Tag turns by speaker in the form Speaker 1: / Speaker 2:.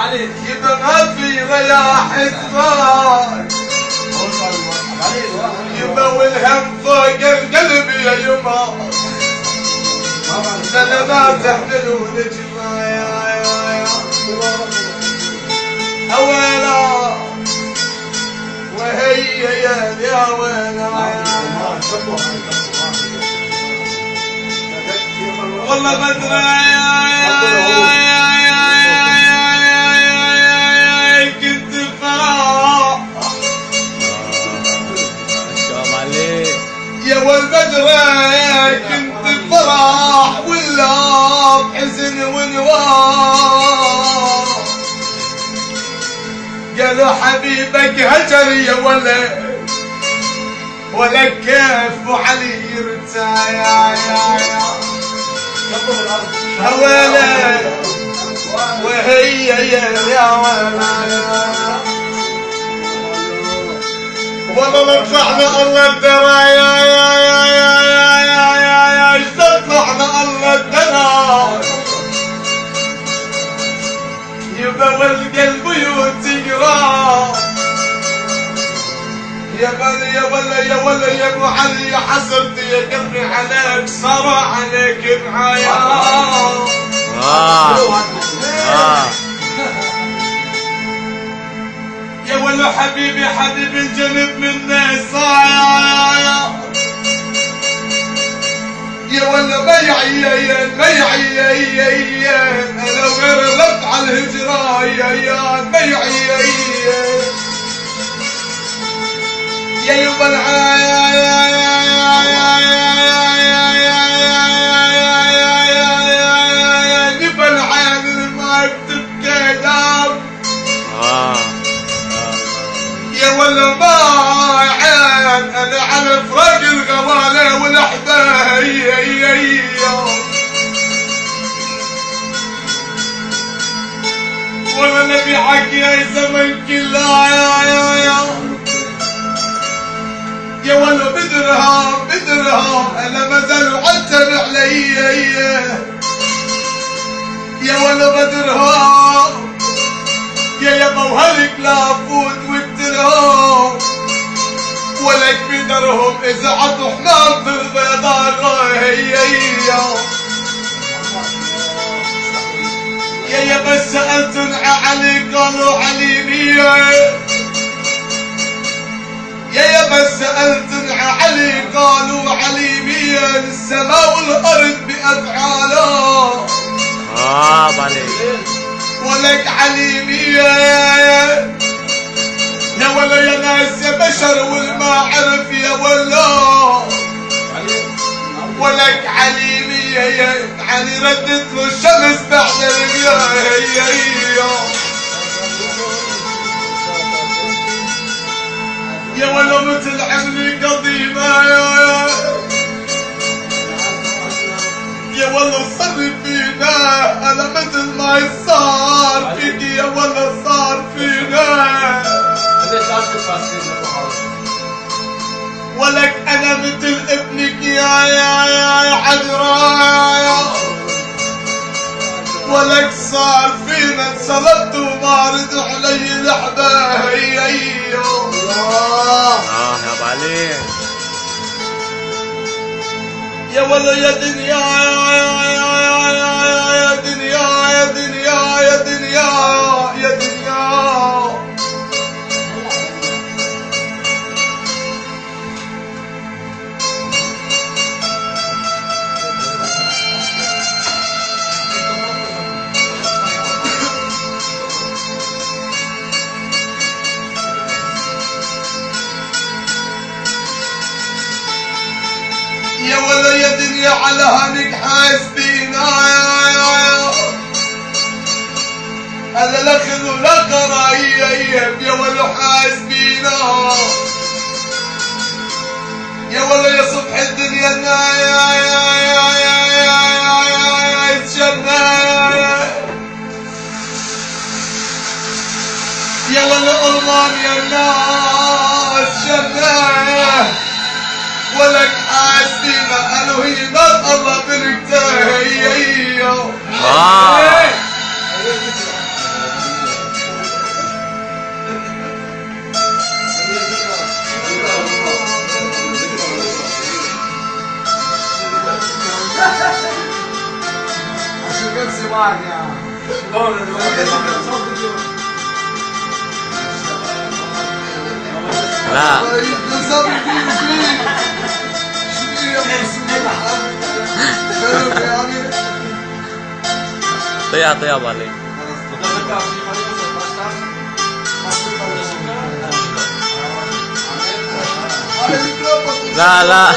Speaker 1: يبقى ما في رياح الصار يبقى والهم فوق القلب يا يما انا ما تحملون جمايا اويلا وهي يا ويلا والله بدري كنت فرح يا والبدري كنت فرح ولا بحزن ونوار قالوا حبيبك هجر يا ولد ولا كيف ابو علي يرتاح يا ولد وهي يا ولد والله طلعنا الله الدرا يا طلعنا الله الدرا يبقى والقلب يتقرا يا ولا يا ابو علي حسرتي يا قلبي عليك صار عليك معايا يا ولا حبيبي الجنب مني صايا يا ولا بيعي انا غير رد على الهجرة يا بيعي يا يبا العين ما بتبكي دم يا ولا ما عين انا على فراق الغوالي والاحبايب ولا نبي حق يا زمن كله يا ولا بدرها انا ما زال عتب علي يا ولا بدرها يا موهلك لا فوت وابتلهم ولك بدرهم اذا عطوا حمام في البيضاء يا بس سألتن علي قالوا عليمية يا بس سألتن علي قالوا عليمية السماء والأرض بأفعاله ولك عليمية يا ولا يا ناس يا بشر والما عرف يا ولا ولك عليمية يا علي ردت له الشمس بعد يا ولا مثل عمري قديمة يا ولا صار فينا انا مثل ما صار فيك يا ولا صار فينا ولك انا مثل ابنك يا حجرايا ولك صار فينا انصلبت وما رد علي الاحبايب
Speaker 2: يا ابو علي
Speaker 1: يا ولا يا دنيا يا دنيا يا دنيا يا دنيا يا دنيا يا ولا يا دنيا على هانك حاسبينا انا لا خذ ولا قرايب يا ولا حاسبينا يا ولا يا صبح الدنيا يتشنى يا ولا الله يا الناس شناه ولك حاسبينا قالوا هي نار الله بركته
Speaker 2: لا
Speaker 1: اتنصبت فيه شو يا مسموح فاهم يعني
Speaker 2: طيب طيب ابو علي لا لا